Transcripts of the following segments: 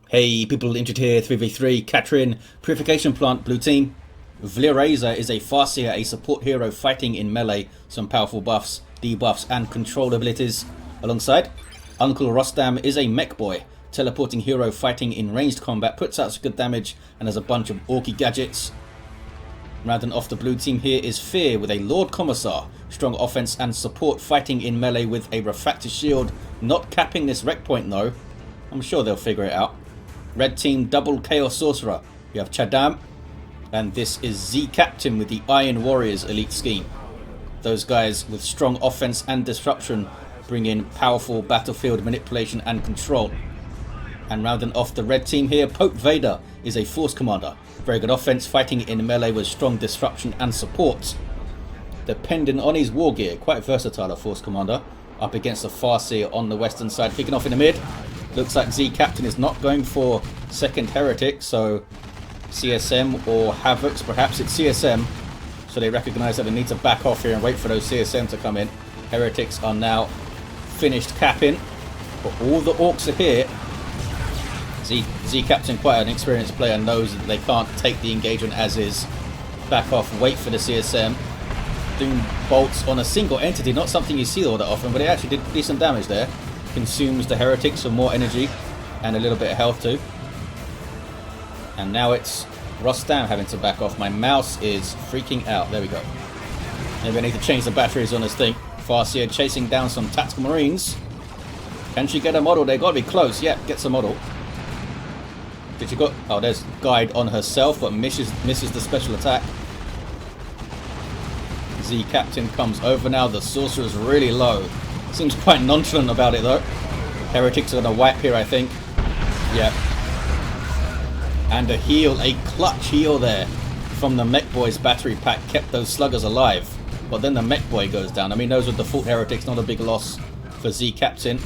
Hey people, Injured here, 3v3, Katrin, Purification Plant, blue team. Vlirazer is a Farseer, a support hero fighting in melee, some powerful buffs, debuffs and control abilities. Alongside, Uncle Rostam is a Mekboy, teleporting hero fighting in ranged combat, puts out some good damage and has a bunch of orky gadgets. Rounding off the blue team here is Fear with a Lord Commissar, strong offense and support fighting in melee with a refractor shield, not capping this rec point though. I'm sure they'll figure it out. Red team double Chaos Sorcerer. You have Chadam, and this is Z Captain with the Iron Warriors elite scheme. Those guys with strong offense and disruption bring in powerful battlefield manipulation and control. And rounding off the red team here, Pope Vader is a Force Commander. Very good offense, fighting in melee with strong disruption and support. Depending on his war gear, quite versatile, a Force Commander. Up against the Farseer on the western side, kicking off in the mid. Looks like Z Captain is not going for second Heretic, so CSM or Havocs, perhaps it's CSM. So they recognise that they need to back off here and wait for those CSM to come in. Heretics are now finished capping, but all the Orks are here. Z Captain, quite an experienced player, knows that they can't take the engagement as is. Back off, wait for the CSM. Doom bolts on a single entity, not something you see all that often, but it actually did decent damage there. Consumes the Heretics for more energy and a little bit of health too. And now it's Rostam having to back off. My mouse is freaking out. There we go. Maybe I need to change the batteries on this thing. Farseer chasing down some tactical marines. Can she get a model? They gotta be close. Yeah, gets a model. Did she got? Oh, there's Guide on herself, but misses the special attack. Z Captain comes over now. The Sorcerer is really low. Seems quite nonchalant about it though. Heretics are going to wipe here, I think. Yep. And a heal, a clutch heal there from the Mekboy's battery pack kept those sluggers alive. But then the Mekboy goes down. I mean, those were default Heretics, not a big loss for Z Captain.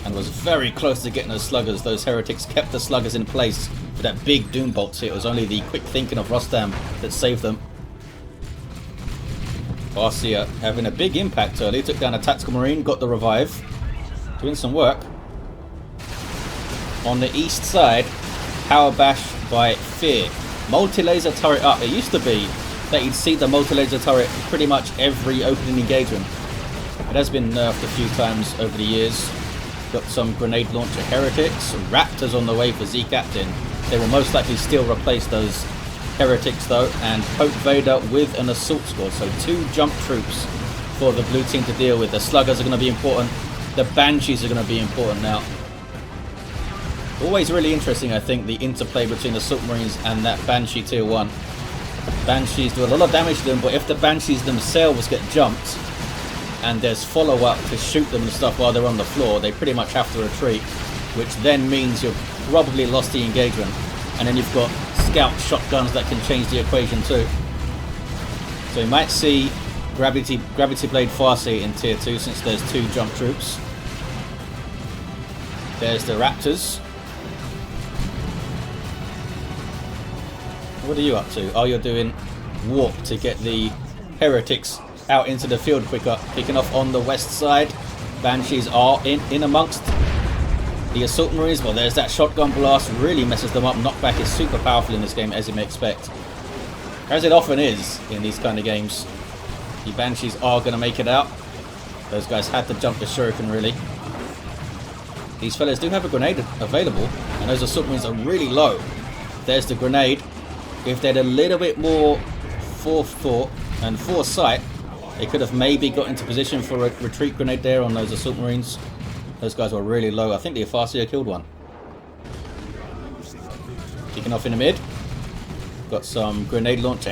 And was very close to getting those sluggers. Those Heretics kept the sluggers in place for that big Doom Bolt hit. It was only the quick thinking of Rostam that saved them. Farseer having a big impact early, took down a tactical marine, got the revive, doing some work. On the east side, power bash by Fear. Multi-laser turret up. It used to be that you'd see the multi-laser turret pretty much every opening engagement. It has been nerfed a few times over the years. Got some grenade launcher Heretics, Raptors on the way for Z Captain. They will most likely still replace those Heretics though, and Pope Vader with an assault squad. So 2 jump troops for the blue team to deal with. The sluggers are going to be important. The banshees are going to be important now. Always really interesting, I think, the interplay between assault marines and that banshee tier 1. Banshees do a lot of damage to them, but if the banshees themselves get jumped and there's follow-up to shoot them and stuff while they're on the floor, they pretty much have to retreat, which then means you've probably lost the engagement. And then you've got scout shotguns that can change the equation too. So you might see Gravity Blade Farseer in tier 2 since there's 2 jump troops. There's the Raptors. What are you up to? Oh, you're doing warp to get the Heretics out into the field quicker. Kicking off on the west side. Banshees are in amongst the assault marines. Well, there's that shotgun blast, really messes them up. Knockback is super powerful in this game, as you may expect, as it often is in these kind of games. The banshees are going to make it out. Those guys had to jump the shuriken, really. These fellas do have a grenade available, and those assault marines are really low. There's the grenade. If they had a little bit more forethought and foresight, they could have maybe got into position for a retreat grenade there on those assault marines. Those guys were really low. I think the Farseer killed one. Kicking off in the mid. Got some grenade launcher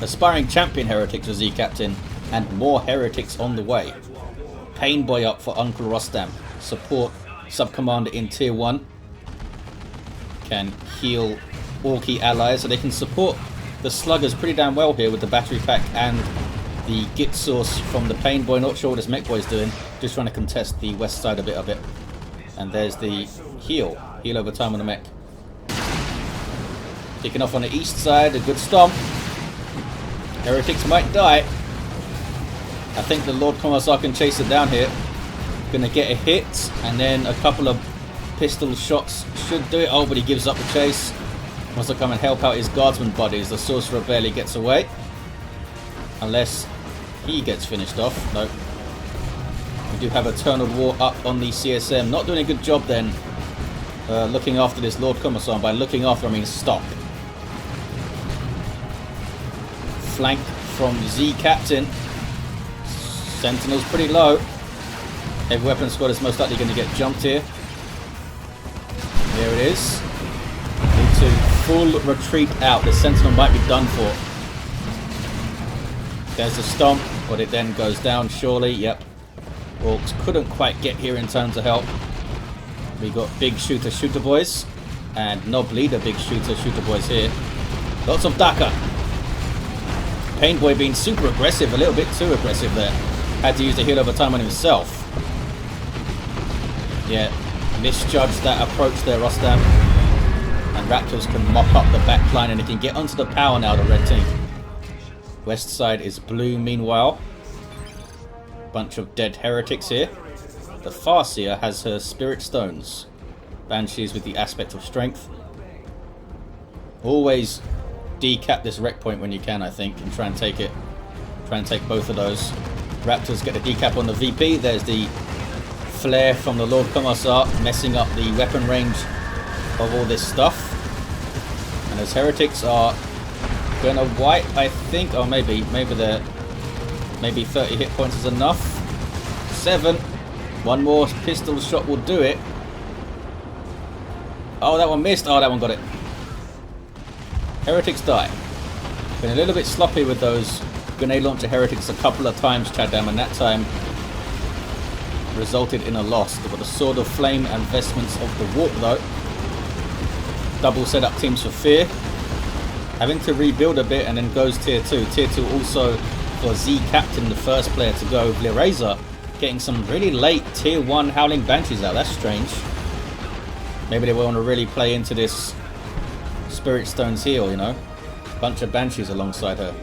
aspiring champion Heretics for Z Captain, and more Heretics on the way. Pain Boy up for Uncle Rostam. Support sub-commander in tier 1. Can heal Orky allies, so they can support the sluggers pretty damn well here with the battery pack and the git source from the Pain Boy. Not sure what this Mekboy is doing. Just trying to contest the west side a bit of it. And there's the heal. Heal over time on the mech. Kicking off on the east side. A good stomp. Heretics might die. I think the Lord Commissar can chase it down here. Gonna get a hit and then a couple of Pistol shots should do it. Oh, but he gives up the chase. Wants to come and help out his guardsman buddies. The Sorcerer barely gets away. Unless he gets finished off. Nope. We do have Eternal War up on the CSM. Not doing a good job then. Looking after this Lord Commissar. By looking after, I mean stop. Flank from Z Captain. Sentinel's pretty low. Heavy weapon squad is most likely going to get jumped here. There it is. Need to full retreat out. The Sentinel might be done for. There's the stomp, but it then goes down surely. Yep. Orks couldn't quite get here in time to help. We got big shooter boys. And Nob Leader big shooter boys here. Lots of Daka. Painboy being super aggressive, a little bit too aggressive there. Had to use the heal over time on himself. Yeah, misjudged that approach there, Rostam. And Raptors can mop up the back line and they can get onto the power now, the red team. West side is blue meanwhile. Bunch of dead heretics here. The Farseer has her spirit stones. Banshees with the aspect of strength. Always decap this wreck point when you can, I think, and try and take it. Try and take both of those. Raptors get the decap on the VP. There's the flare from the Lord Commissar, messing up the weapon range of all this stuff. And those heretics are gonna wipe, I think. Oh, maybe they're 30 hit points is enough. 7. One more pistol shot will do it. Oh, that one missed. Oh, that one got it. Heretics die. Been a little bit sloppy with those grenade launcher heretics a couple of times, Chadam, and that time resulted in a loss. They've got the Sword of Flame and Vestments of the Warp though. Double set up teams for Fear. Having to rebuild a bit and then goes tier 2. Tier 2 also for Z Captain, the first player to go. Vlirazer getting some really late tier 1 Howling Banshees out. That's strange. Maybe they want to really play into this Spirit Stone's heal, you know. Bunch of Banshees alongside her.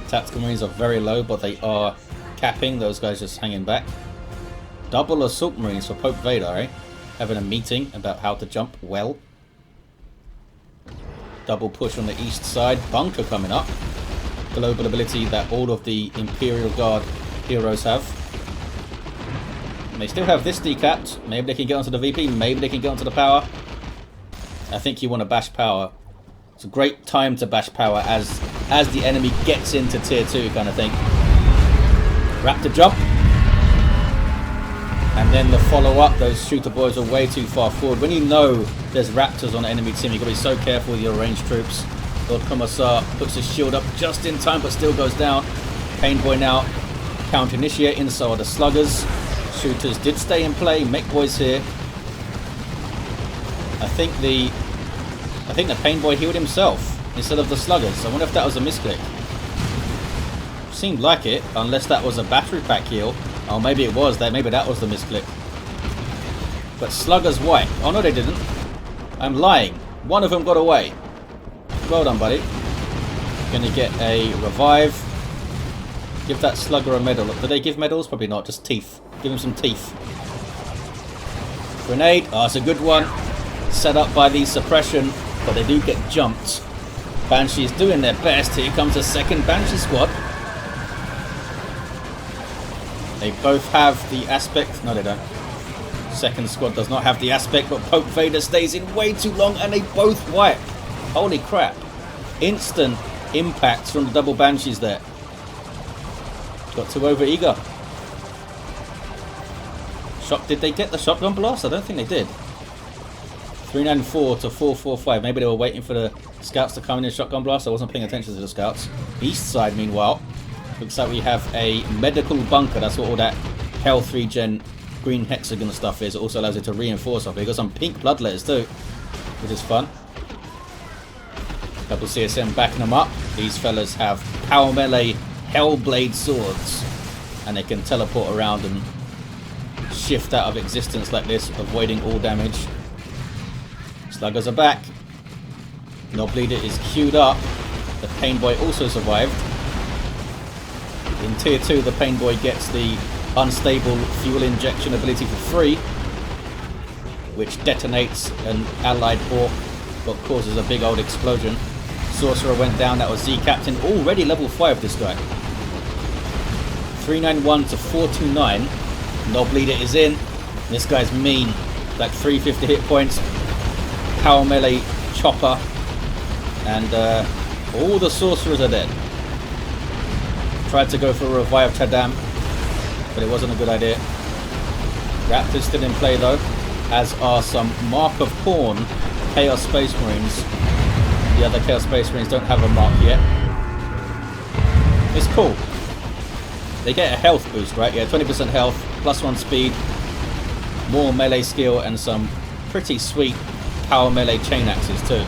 Tactical Marines are very low, but they are capping. Those guys just hanging back. Double Assault Marines for Pope Vader, eh? Having a meeting about how to jump well. Double push on the east side. Bunker coming up. Global ability that all of the Imperial Guard heroes have. And they still have this decapped. Maybe they can get onto the VP. Maybe they can get onto the power. I think you want to bash power. It's a great time to bash power as the enemy gets into tier 2 kind of thing. Raptor jump. And then the follow-up. Those shooter boys are way too far forward. When you know there's Raptors on the enemy team, you've got to be so careful with your ranged troops. Lord Commissar puts his shield up just in time, but still goes down. Painboy now counter-initiating, so are the Sluggers. Shooters did stay in play. Mekboy's here. I think the Painboy healed himself instead of the Sluggers. I wonder if that was a misclick. Seemed like it, unless that was a battery pack heal. Oh, maybe it was. Maybe that was the misclick. But Sluggers white. Oh no, they didn't. I'm lying. One of them got away. Well done, buddy. Gonna get a revive. Give that Slugger a medal. Do they give medals? Probably not. Just teeth. Give him some teeth. Grenade. Oh, it's a good one. Set up by the suppression, but they do get jumped. Banshee's doing their best. Here comes a second Banshee squad. They both have the aspect. No, they don't. Second squad does not have the aspect, but Pope Vader stays in way too long, and they both wipe. Holy crap. Instant impacts from the double Banshees there. Got too over eager. Did they get the shotgun blast? I don't think they did. 394 to 445. Maybe they were waiting for the scouts to come in and shotgun blast. I wasn't paying attention to the scouts. East side, meanwhile, looks like we have a medical bunker. That's what all that Hell 3 Gen green hexagon stuff is. It also allows it to reinforce off. We've got some pink blood letters too, which is fun. Double CSM backing them up. These fellas have power melee Hellblade swords, and they can teleport around and shift out of existence like this, avoiding all damage. Sluggers are back. Nob Leader is queued up. The Painboy also survived. In tier 2, the Painboy gets the unstable fuel injection ability for free. which detonates an allied Ork, but causes a big old explosion. Sorcerer went down. That was Z Captain, already level 5 this guy. 391 to 429. Knob leader is in. This guy's mean, like 350 hit points, power melee chopper, and all the sorcerers are dead. Tried to go for a revive Chadam, but it wasn't a good idea. Raptors still in play though, as are some Mark of Pawn Chaos Space Marines. The other Chaos Space Marines don't have a mark yet. It's cool. They get a health boost, right? Yeah, 20% health, +1 speed, more melee skill, and some pretty sweet power melee chain axes too.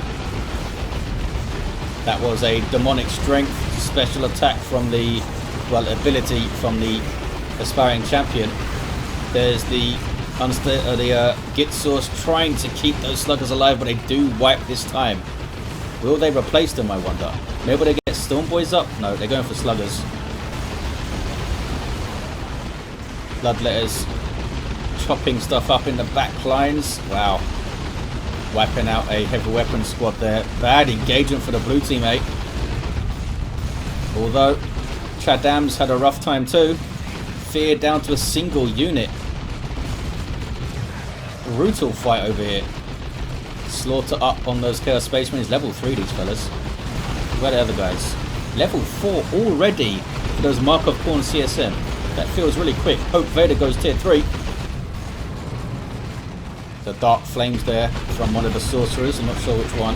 That was a demonic strength special attack from the, well, ability from the aspiring champion. There's the Git Source trying to keep those sluggers alive, but they do wipe this time. Will they replace them, I wonder? Maybe they get Storm Boys up? No, they're going for sluggers. Bloodletters chopping stuff up in the back lines. Wow. Wiping out a heavy weapon squad there. Bad engagement for the blue team, eh? Although Chadam's had a rough time too. Fear down to a single unit. Brutal fight over here. Slaughter up on those Chaos Space Marines. Level 3 these fellas. Where are the other guys? Level 4 already for those Mark of Pawn CSM. That feels really quick. Hope Vader goes tier 3. The dark flames there from one of the sorcerers. I'm not sure which one.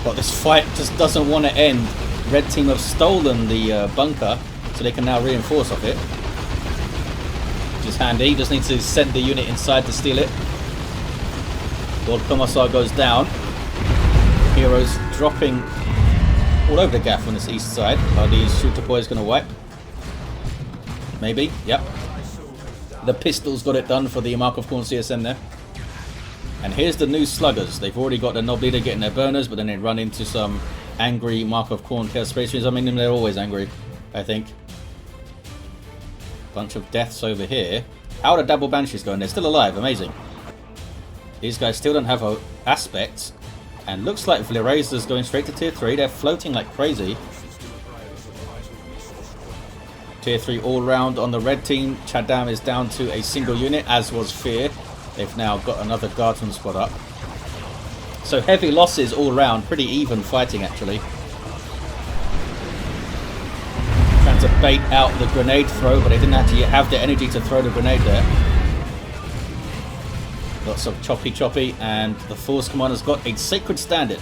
But this fight just doesn't want to end. Red team have stolen the bunker, so they can now reinforce off it. Which is handy. Just need to send the unit inside to steal it. Lord Commissar goes down. Heroes dropping all over the gaff on this east side. Are these shooter boys going to wipe? Maybe. Yep. The pistols got it done for the Mark of Pawn CSM there. And here's the new sluggers. They've already got the Knob Leader getting their burners, but then they run into some angry Mark of Pawn Chaos Space Marines. I mean, they're always angry, I think. Bunch of deaths over here. How are the Double Banshees going? They're still alive. Amazing. These guys still don't have an aspect. And looks like Vlirazer's going straight to tier 3. They're floating like crazy. Tier 3 all round on the red team. Chadam is down to a single unit, as was Fear. They've now got another guardsman squad up. So heavy losses all round. Pretty even fighting, actually. Trying to bait out the grenade throw, but they didn't actually have the energy to throw the grenade there. Lots of choppy, and the Force Commander's got a Sacred Standard.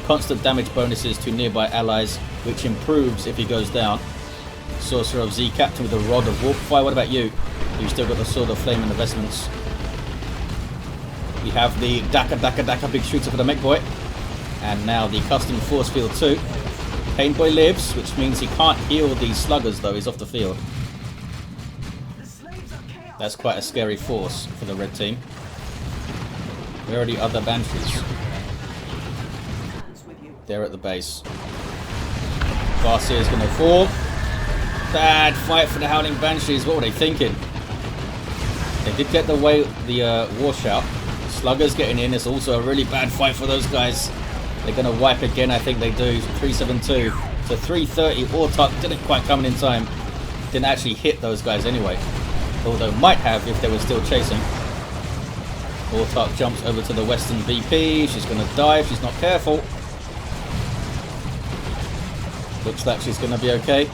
Constant damage bonuses to nearby allies, which improves if he goes down. Sorcerer of Z Captain with a Rod of Warpfire. What about you? You've still got the Sword of Flame and the Vestments. We have the Daka big shooter for the Mekboy. And now the custom force field too. Painboy lives, which means he can't heal these sluggers though. He's off the field. That's quite a scary force for the red team. Where are the other Banshees? They're at the base. Farseer is going to fall. Bad fight for the Howling Banshees. What were they thinking? They did get the washout. Sluggers getting in. It's also a really bad fight for those guys. They're going to wipe again. I think they do. 372 to 330. Ortok didn't quite come in time. Didn't actually hit those guys anyway. Although might have if they were still chasing. Ortok jumps over to the Western VP. She's going to die if she's not careful. Looks like she's going to be okay.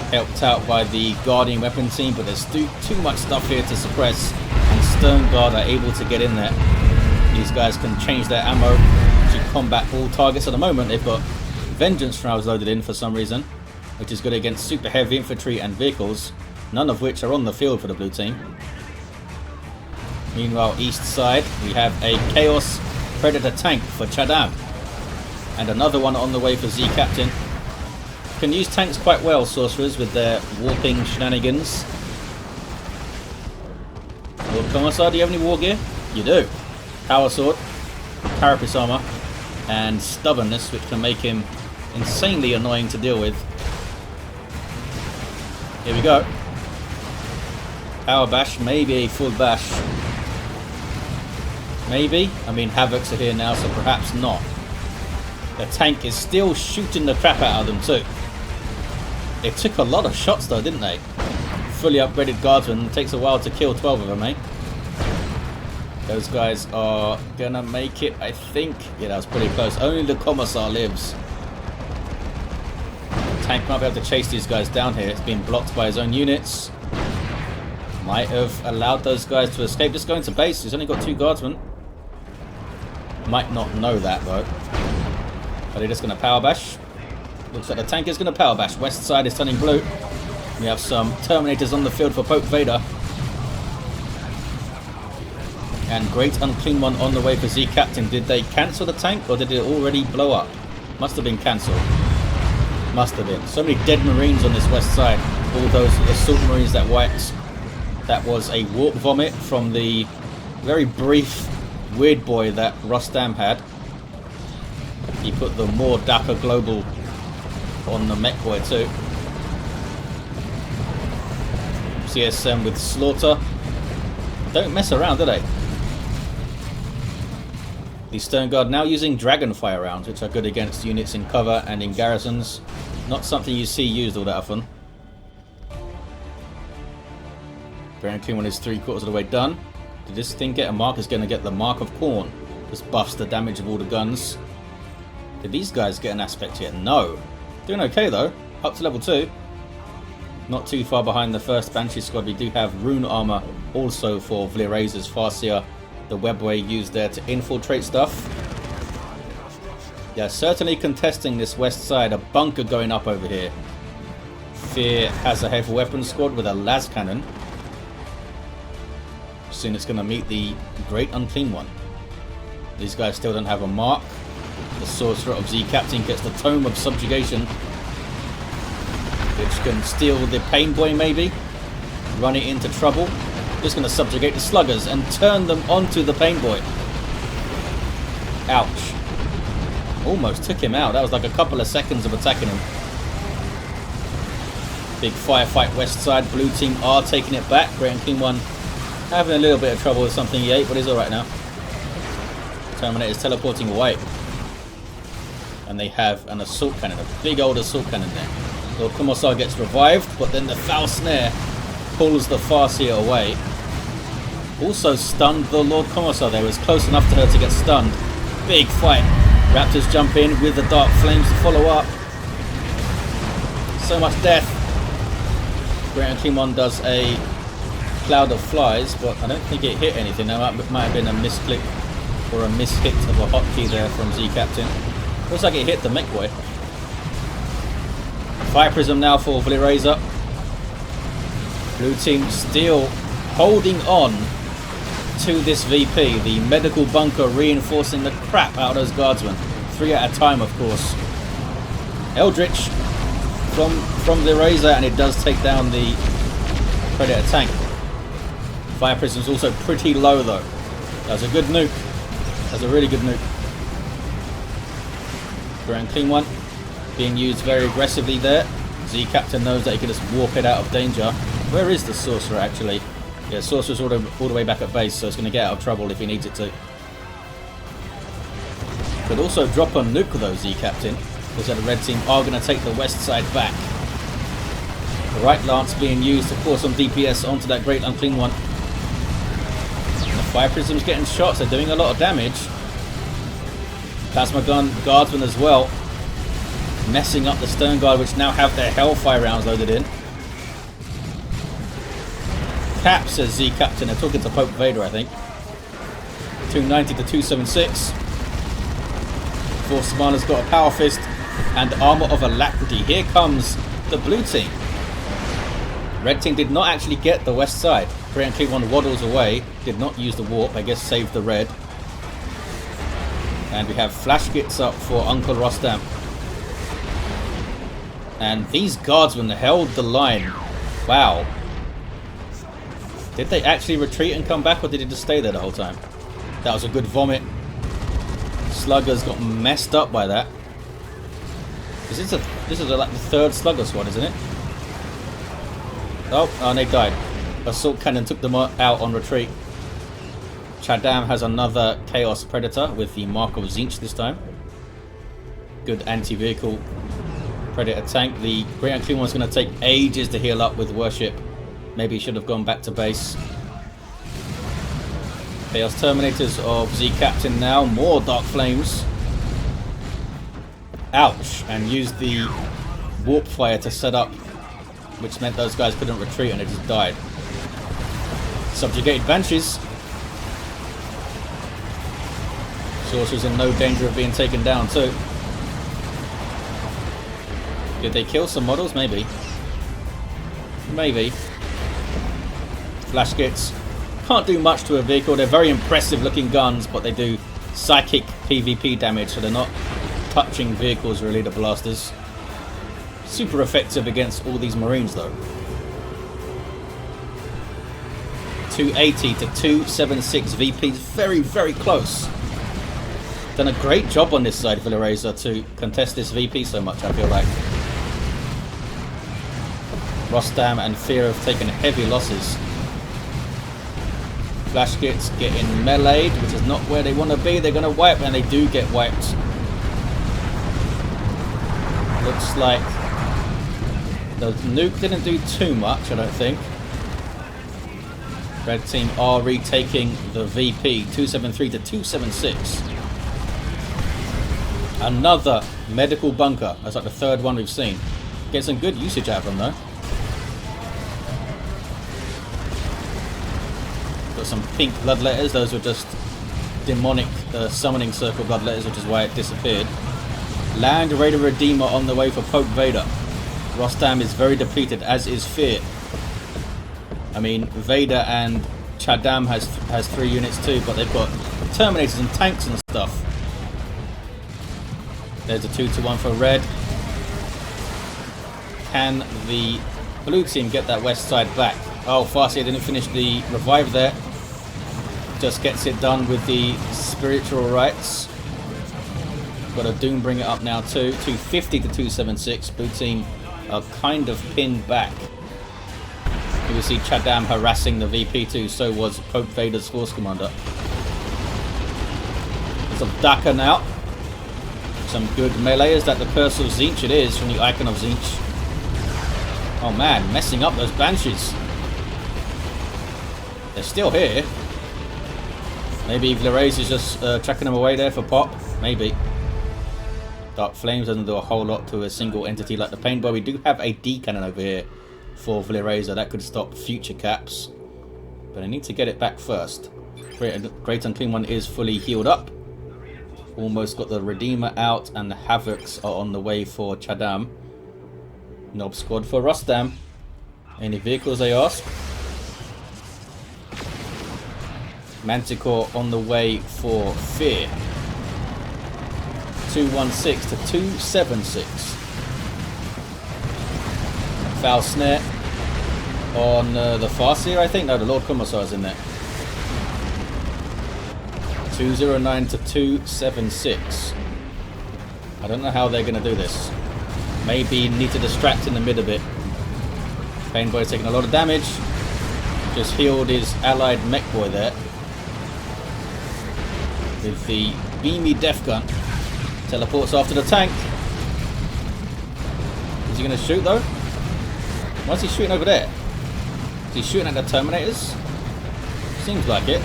Helped out by the Guardian weapon team, but there's too much stuff here to suppress, and Stone Guard are able to get in there. These guys can change their ammo to combat all targets. At the moment they've got Vengeance Shrouds loaded in for some reason, which is good against super heavy infantry and vehicles, none of which are on the field for the blue team. Meanwhile, east side we have a Chaos Predator tank for Chadam, and another one on the way for Z Captain. Can use tanks quite well, sorcerers, with their warping shenanigans. Lord Commissar, do you have any war gear? You do. Power sword, carapace armor, and stubbornness, which can make him insanely annoying to deal with. Here we go. Power bash, maybe a full bash. Maybe? I mean, Havocs are here now, so perhaps not. The tank is still shooting the crap out of them too. They took a lot of shots though, didn't they? Fully upgraded guardsmen. It takes a while to kill 12 of them, eh? Those guys are gonna make it, I think. Yeah, that was pretty close. Only the Commissar lives. The tank might be able to chase these guys down here. It's being blocked by his own units. Might have allowed those guys to escape. Just going to base. He's only got 2 guardsmen. Might not know that though. Are they just going to power bash? Looks like the tank is going to power bash. West side is turning blue. We have some Terminators on the field for Pope Vader. And Great Unclean One on the way for Z Captain. Did they cancel the tank or did it already blow up? Must have been cancelled. Must have been. So many dead Marines on this west side. All those assault Marines that wiped. That was a warp vomit from the very brief weird boy that Rostam had. He put the more Dapper Global on the Mekboy too. CSM with Slaughter. Don't mess around, do they? The Stern Guard now using Dragonfire rounds, which are good against units in cover and in garrisons. Not something you see used all that often. Grand King One is 3/4 of the way done. Did this thing get a mark? It's going to get the Mark of Khorne. Just buffs the damage of all the guns. Did these guys get an aspect yet? No. Doing okay though. Up to level 2. Not too far behind the first Banshee squad. We do have rune armor also for Vlirazer's Farseer. The webway used there to infiltrate stuff. Yeah, certainly contesting this west side. A bunker going up over here. Fear has a heavy weapons squad with a las cannon. Soon it's going to meet the Great Unclean One. These guys still don't have a mark. The Sorcerer of Z Captain gets the Tome of Subjugation, which can steal the Pain Boy maybe. Run it into trouble. Just going to subjugate the Sluggers and turn them onto the Pain Boy. Ouch. Almost took him out. That was like a couple of seconds of attacking him. Big firefight west side. Blue team are taking it back. Great Unclean One having a little bit of trouble with something he ate, but he's alright now. Terminator is teleporting away. And they have an assault cannon, a big old assault cannon there. Lord Commissar gets revived, but then the foul snare pulls the Farseer away. Also stunned the Lord Commissar there. It was close enough to her to get stunned. Big fight. Raptors jump in with the Dark Flames to follow up. So much death. Great Unclean One does a Cloud of Flies, but I don't think it hit anything. That might have been a misclick or a mishit of a hotkey there from Z Captain. Looks like it hit the Mekboy. Fire Prism now for Vlirazer. Blue team still holding on to this VP. The medical bunker reinforcing the crap out of those guardsmen. 3 at a time, of course. Eldritch from Vlirazer, and it does take down the Predator tank. Fire Prism's also pretty low though. That's a good nuke. That's a really good nuke. Grand Clean One being used very aggressively there. Z Captain knows that he can just warp it out of danger. Where is the Sorcerer actually? Yeah, Sorcerer's all the way back at base, so it's going to get out of trouble if he needs it to. Could also drop a nuke though, Z Captain, because the red team are going to take the west side back. The right lance being used to pour some DPS onto that Great Unclean One. The Fire Prism's getting shots, they're doing a lot of damage. Plasma Gun Guardsmen as well. Messing up the Stern Guard, which now have their Hellfire rounds loaded in. Cap, says Z Captain. They're talking to Pope Vader, I think. 290 to 276. Force Commander's got a Power Fist and Armor of Alacrity. Here comes the blue team. Red team did not actually get the west side. Great Unclean One waddles away. Did not use the warp. I guess saved the red. And we have Flash Gits up for Uncle Rostam. And these guardsmen held the line. Wow. Did they actually retreat and come back, or did he just stay there the whole time? That was a good vomit. Sluggers got messed up by that. This is like the third Slugger squad, isn't it? Oh, and they died. Assault Cannon took them out on retreat. Chadam has another Chaos Predator with the Mark of Tzeentch this time. Good anti-vehicle Predator tank. The Great Unclean One's going to take ages to heal up with Worship. Maybe he should have gone back to base. Chaos Terminators of Z Captain now. More Dark Flames. Ouch. And used the Warp Fire to set up, which meant those guys couldn't retreat and they just died. Subjugated Banshees. Sorcerer's in no danger of being taken down too. Did they kill some models? Maybe. Maybe. Flash kits. Can't do much to a vehicle. They're very impressive looking guns, but they do psychic PvP damage, so they're not touching vehicles really, the blasters. Super effective against all these Marines though. 280 to 276 VPs. Very, very close. Done a great job on this side, Vlirazer, to contest this VP so much, I feel like. Rostam and Fear have taken heavy losses. Flash kits getting meleeed, which is not where they want to be. They're going to wipe, and they do get wiped. Looks like the nuke didn't do too much, I don't think. Red team are retaking the VP, 273 to 276. Another medical bunker. That's like the third one we've seen. Get some good usage out of them though. Got some pink bloodletters. Those were just demonic summoning circle bloodletters, which is why it disappeared. Land Raider Redeemer on the way for Pope Vader. Rostam is very depleted, as is Fear. I mean, Vader and Chadam has 3 units too, but they've got Terminators and tanks and stuff. There's a 2-1 for red. Can the blue team get that west side back? Oh, Farseer didn't finish the revive there. Just gets it done with the spiritual rites. Got a Doom bring it up now too. 250 to 276. Blue team are kind of pinned back. You will see Chadam harassing the VP too. So was Pope Vader's force commander. There's a Daka now. Some good melee. Is that the Curse of Tzeentch? It is, from the Icon of Tzeentch. Oh man, messing up those Banshees. They're still here. Maybe Vlirazer is just tracking them away there for pop. Maybe. Dark Flames doesn't do a whole lot to a single entity like the Paintboy. We do have a D cannon over here for Vlirazer. That could stop future caps. But I need to get it back first. Great Unclean One is fully healed up. Almost got the Redeemer out, and the Havocs are on the way for Chadam. Nob squad for Rostam. Any vehicles, they ask? Manticore on the way for Fear. 216 to 276. Foul Snare on the Farseer, I think. No, the Lord Commissar is in there. 209 to 276. I don't know how they're going to do this. Maybe need to distract in the mid a bit. Painboy's taking a lot of damage. Just healed his allied Mekboy there. With the beamy death gun. Teleports after the tank. Is he going to shoot though? Why is he shooting over there? Is he shooting at the Terminators? Seems like it.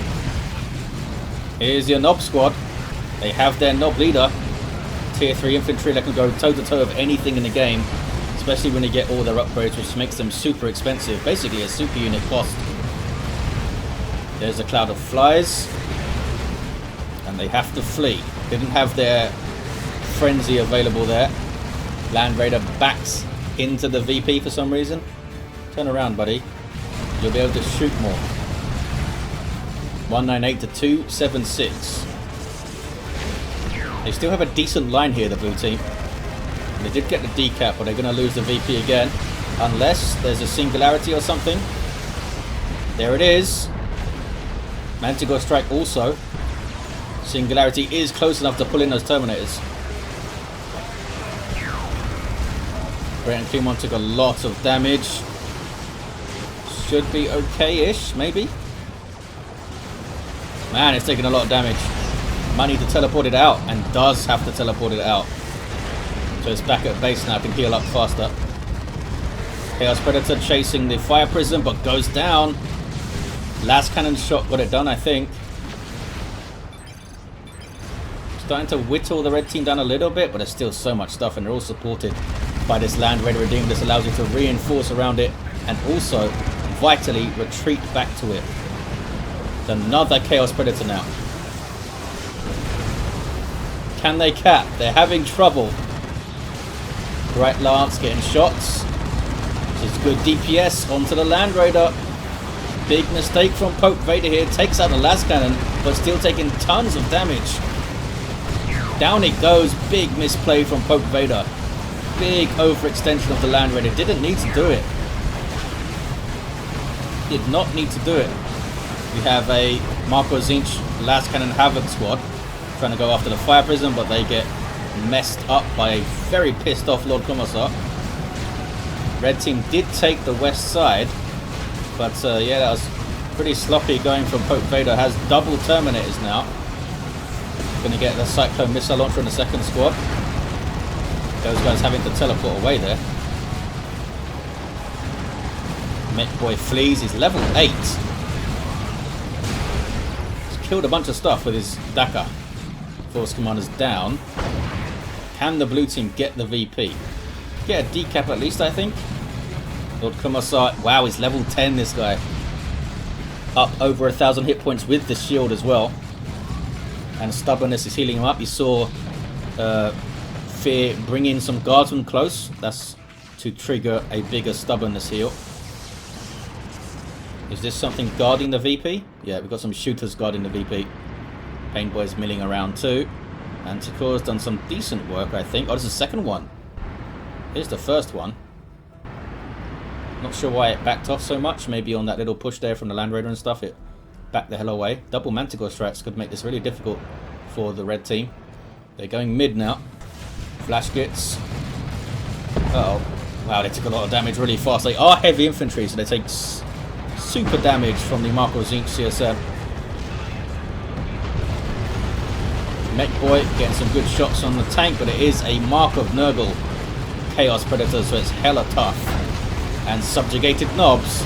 Here's your Nob squad. They have their Nob leader. Tier 3 infantry that can go toe to toe with anything in the game. Especially when they get all their upgrades, which makes them super expensive. Basically a super unit cost. There's a cloud of flies. And they have to flee. Didn't have their frenzy available there. Land Raider backs into the VP for some reason. Turn around, buddy. You'll be able to shoot more. 198 to 276. They still have a decent line here, the blue team. And they did get the decap, but they're going to lose the VP again. Unless there's a singularity or something. There it is. Manticore strike also. Singularity is close enough to pull in those Terminators. Great Unclean One took a lot of damage. Should be okay-ish, maybe. Man, it's taking a lot of damage. Might need to teleport it out, and does have to teleport it out. So it's back at base now, can heal up faster. Chaos Predator chasing the Fire Prism, but goes down. Last cannon shot got it done, I think. Starting to whittle the red team down a little bit, but there's still so much stuff, and they're all supported by this Land Raider Redeemer. This allows you to reinforce around it, and also vitally retreat back to it. It's another Chaos Predator now. Can they cap? They're having trouble. Bright Lance getting shots. This is good DPS onto the Land Raider. Big mistake from Pope Vader here. Takes out the last cannon, but still taking tons of damage. Down it goes. Big misplay from Pope Vader. Big overextension of the Land Raider. Didn't need to do it. Did not need to do it. We have a Marco Zinch last cannon Havoc squad trying to go after the Fire Prism, but they get messed up by a very pissed off Lord Commissar. Red team did take the west side, but yeah, that was pretty sloppy going from Pope Vader. Has double Terminators now. Going to get the Cyclone Missile Launcher in the second squad. Those guys having to teleport away there. Mekboy flees. He's level 8. He's killed a bunch of stuff with his Dakar. Force Commander's down. Can the blue team get the VP? Get a decap at least, I think. Lord Commissar. Wow, he's level 10, this guy. Up over 1,000 hit points with the shield as well. And Stubbornness is healing him up. You saw Fear bring in some guardsmen close. That's to trigger a bigger Stubbornness heal. Is this something guarding the VP? Yeah, we've got some shooters guarding the VP. Painboy's milling around too. Anticore's done some decent work, I think. Oh, this is the second one. Here's the first one. Not sure why it backed off so much. Maybe on that little push there from the Land Raider and stuff, it backed the hell away. Double Manticore strikes could make this really difficult for the red team. They're going mid now. Flash gets. Uh-oh. Wow, they took a lot of damage really fast. They are heavy infantry, so they take super damage from the Marco Zinch CSM. Mekboy getting some good shots on the tank, but it is a Mark of Nurgle Chaos Predator, so it's hella tough. And Subjugated Knobs.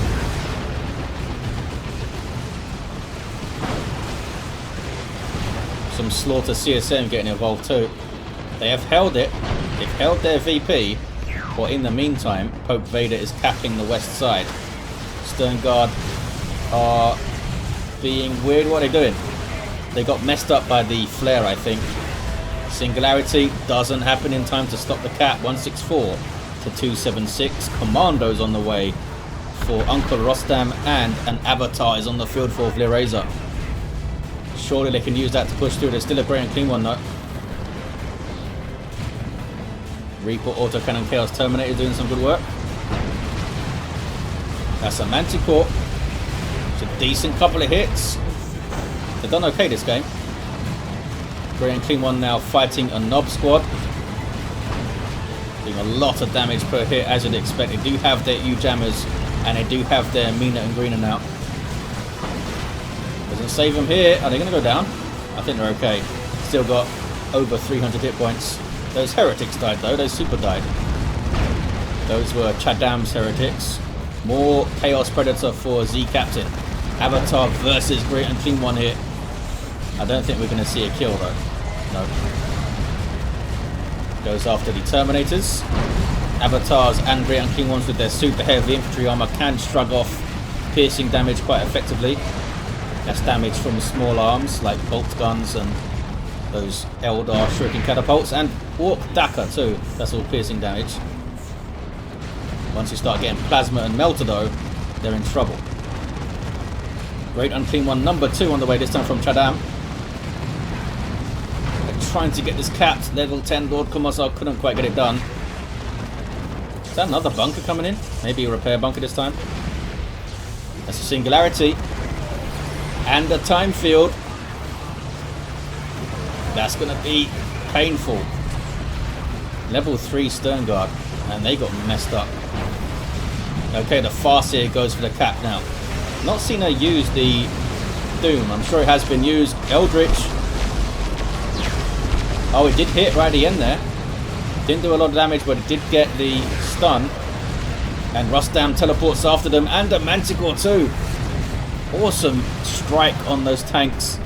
Some Slaughter CSM getting involved too. They have held it. They've held their VP, but in the meantime, Pope Vader is capping the west side. Stern Guard are being weird. What are they doing? They got messed up by the flare, I think. Singularity doesn't happen in time to stop the cap. 164 to 276. Commandos on the way for Uncle Rostam, and an Avatar is on the field for Vlirazer. Surely they can use that to push through. There's still a great and clean one though. Reaper Autocannon Chaos Terminator doing some good work. That's a Manticore. It's a decent couple of hits. They've done okay this game. Great and clean one now fighting a Nob squad. Doing a lot of damage per hit as you'd expect. They do have their U-Jammers and they do have their Mina and Greener now. Doesn't save them here. Are they going to go down? I think they're okay. Still got over 300 hit points. Those heretics died though. Those super died. Those were Chadam's heretics. More Chaos Predator for Z Captain. Avatar versus Great and Clean one here. I don't think we're going to see a kill though. No. Goes after the Terminators. Avatars and Great and Clean ones with their super heavy infantry armor can shrug off piercing damage quite effectively. That's damage from small arms like bolt guns and those Eldar shuriken catapults, and Ork Daka too. That's all piercing damage. Once you start getting plasma and melter though, they're in trouble. Great Unclean one number 2 on the way, this time from Chadam. They're trying to get this capped. Level 10 Lord Commissar couldn't quite get it done. Is that another bunker coming in? Maybe a repair bunker this time. That's a Singularity. And a Time Field. That's going to be painful. Level 3 Stern Guard. And they got messed up. Okay, the Farseer goes for the cap now. Not seen her use the Doom. I'm sure it has been used. Eldritch. Oh, it did hit right at the end there. Didn't do a lot of damage, but it did get the stun. And Rostam teleports after them, and a Manticore too. Awesome strike on those tanks.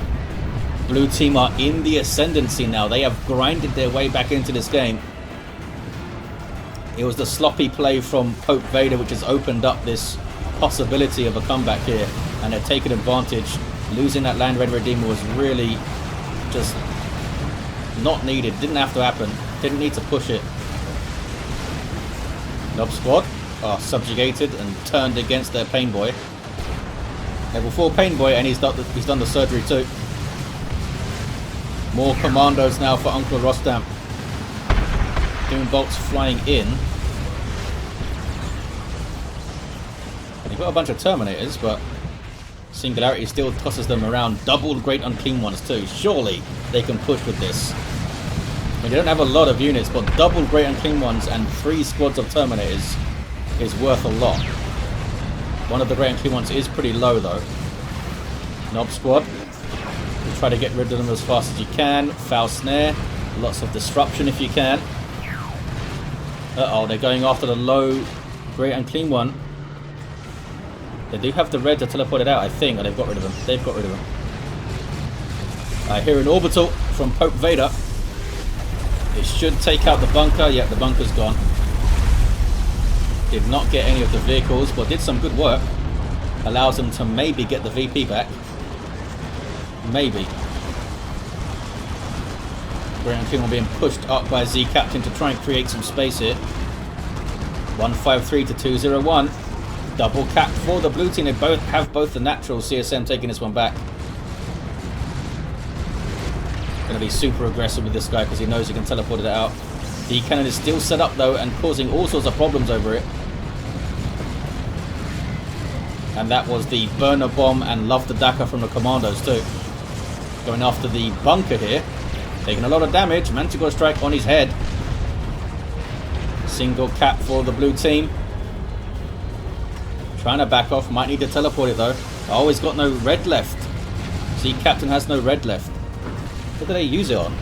Blue team are in the ascendancy now. They have grinded their way back into this game. It was the sloppy play from Pope Vader which has opened up this possibility of a comeback here, and they're taking advantage. Losing that Land Red Redeemer was really just not needed. Didn't have to happen. Didn't need to push it. Nob squad are subjugated and turned against their Pain Boy. Level 4 Pain Boy, and he's done the surgery too. More commandos now for Uncle Rostam. Doom bolts flying in. And you've got a bunch of Terminators, but Singularity still tosses them around. Double Great Unclean Ones too. Surely they can push with this. I mean, they don't have a lot of units, but double Great Unclean Ones and 3 squads of Terminators is worth a lot. One of the Great Unclean Ones is pretty low though. Nob squad. You try to get rid of them as fast as you can. Foul Snare. Lots of disruption if you can. Uh-oh, they're going after the low Great Unclean One. They do have the red to teleport it out, I think. Oh, they've got rid of them. They've got rid of them. I hear an orbital from Pope Vader. It should take out the bunker. Yep, the bunker's gone. Did not get any of the vehicles, but did some good work. Allows them to maybe get the VP back. Maybe. Great Unclean One being pushed up by Z Captain to try and create some space here. 153 to 201. Double cap for the blue team. They both have the natural. CSM taking this one back. Going to be super aggressive with this guy because he knows he can teleport it out. The cannon is still set up though and causing all sorts of problems over it. And that was the burner bomb and love the Daka from the commandos too. Going after the bunker here. Taking a lot of damage. Manticore strike on his head. Single cap for the blue team. Trying to back off. Might need to teleport it though. Oh, he's got no red left. See, Captain has no red left. What do they use it on?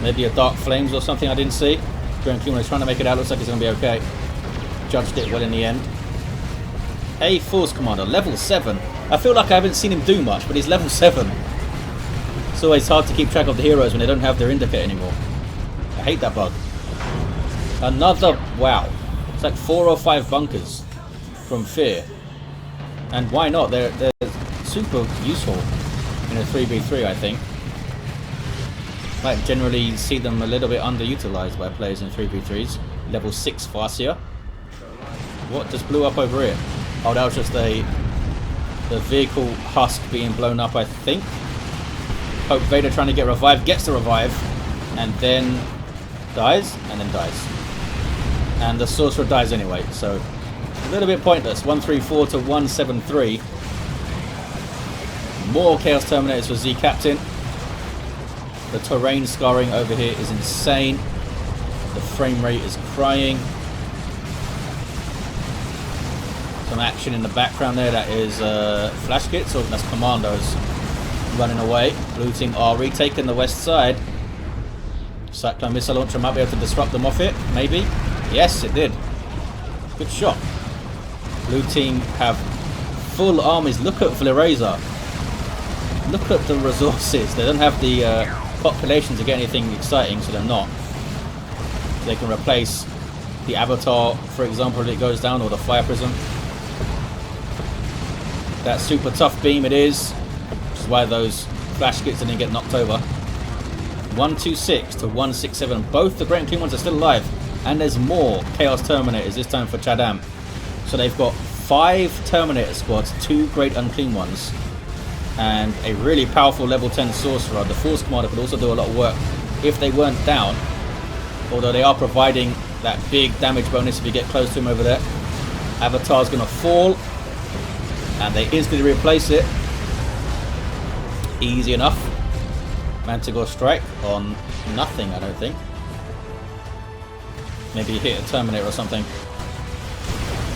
Maybe a Dark Flames or something I didn't see. Grand King is trying to make it out. Looks like it's going to be okay. Judged it well in the end. A Force Commander, level 7. I feel like I haven't seen him do much, but he's level 7. It's always hard to keep track of the heroes when they don't have their indicator anymore. I hate that bug. Another, wow. It's like 4 or 5 bunkers from Fear. And why not? They're super useful in a 3v3, I think. Might generally see them a little bit underutilized by players in 3v3s. Level 6 Farseer. What just blew up over here? Oh, that was just the vehicle husk being blown up, I think. Pope Vader trying to get revived, gets the revive, and then dies, and then dies. And the Sorcerer dies anyway, so a little bit pointless. 134 to 173. More Chaos Terminators for Z Captain. The terrain scarring over here is insane. The frame rate is crying. Some action in the background there. That is flash kits, or that's commandos running away. Blue team are retaking the west side. Cyclone missile launcher might be able to disrupt them off it. Maybe. Yes, it did. Good shot. Blue team have full armies. Look at Vlirazer. Look at the resources. They don't have the population to get anything exciting, so they're not. They can replace the Avatar, for example, if it goes down, or the Fire Prism. That super tough beam it is, which is why those flash kits didn't get knocked over. 126 to 167. Both the Great and Clean Ones are still alive, and there's more Chaos Terminators, this time for Chadam. So they've got 5 Terminator squads, 2 Great Unclean Ones, and a really powerful level 10 Sorcerer. The Force Commander could also do a lot of work if they weren't down, although they are providing that big damage bonus if you get close to him over there. Avatar's going to fall, and they instantly replace it. Easy enough. Manticore strike on nothing, I don't think. Maybe hit a Terminator or something.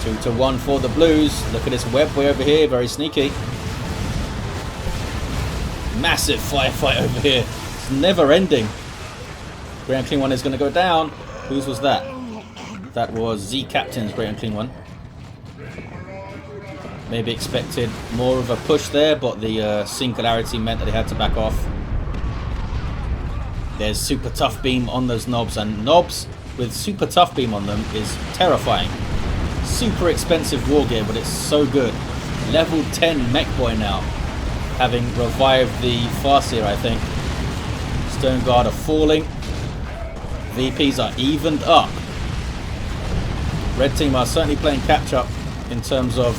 2 to 1 for the Blues. Look at this Mekboy over here, very sneaky. Massive firefight over here. It's never ending. Great Unclean One is going to go down. Whose was that? That was Z Captain's Great Unclean One. Maybe expected more of a push there, but the singularity meant that he had to back off. There's Super Tough Beam on those knobs, and knobs with Super Tough Beam on them is terrifying. Super expensive war gear, but it's so good. Level 10 Mekboy now, having revived the Farseer, I think. Stone Guard are falling. VPs are evened up. Red team are certainly playing catch up in terms of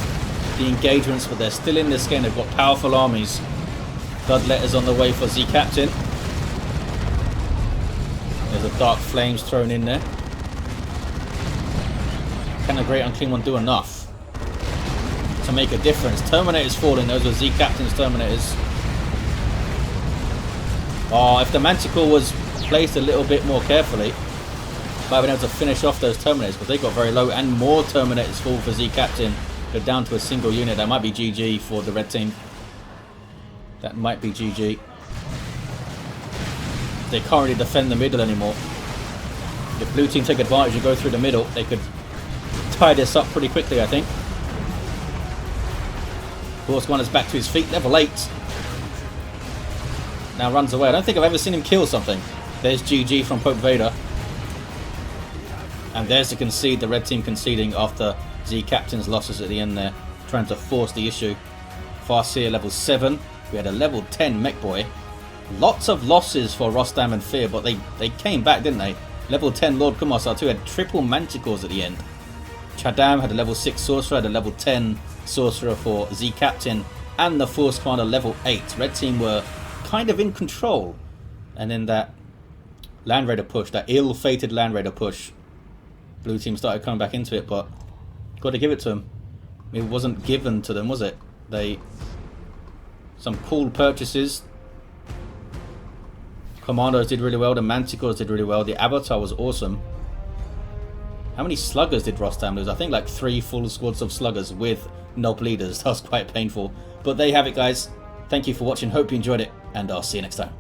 the engagements, but they're still in this game. They've got powerful armies. Bloodletter's on the way for Z Captain. There's a Dark Flames thrown in there. Can a Great Unclean One do enough to make a difference? Terminator's falling. Those are Z Captain's Terminators. Oh, if the Manticore was placed a little bit more carefully, might have been able to finish off those Terminators, but they got very low, and more Terminators fall for Z Captain. Go down to a single unit. That might be GG for the red team. That might be GG. They can't really defend the middle anymore. If blue team take advantage and go through the middle, they could tie this up pretty quickly, I think. Horse One is back to his feet, level 8. Now runs away. I don't think I've ever seen him kill something. There's GG from Pope Vader. And there's the concede, the red team conceding after Z Captain's losses at the end there, trying to force the issue. Farseer level 7. We had a level 10 Mekboy. Lots of losses for Rostam and Fear, but they came back, didn't they? Level 10 Lord Commissar too had triple Manticores at the end. Chadam had a level 6 Sorcerer, had a level 10 Sorcerer for Z Captain, and the Force Commander level 8. Red team were kind of in control. And then that Land Raider push, that ill-fated Land Raider push, blue team started coming back into it, but got to give it to them. It wasn't given to them, was it? Some cool purchases. Commandos did really well, the Manticores did really well, the Avatar was awesome. How many sluggers did Rostam lose? I think like 3 full squads of sluggers with knob leaders. That was quite painful. But there you have it, guys. Thank you for watching, hope you enjoyed it, and I'll see you next time.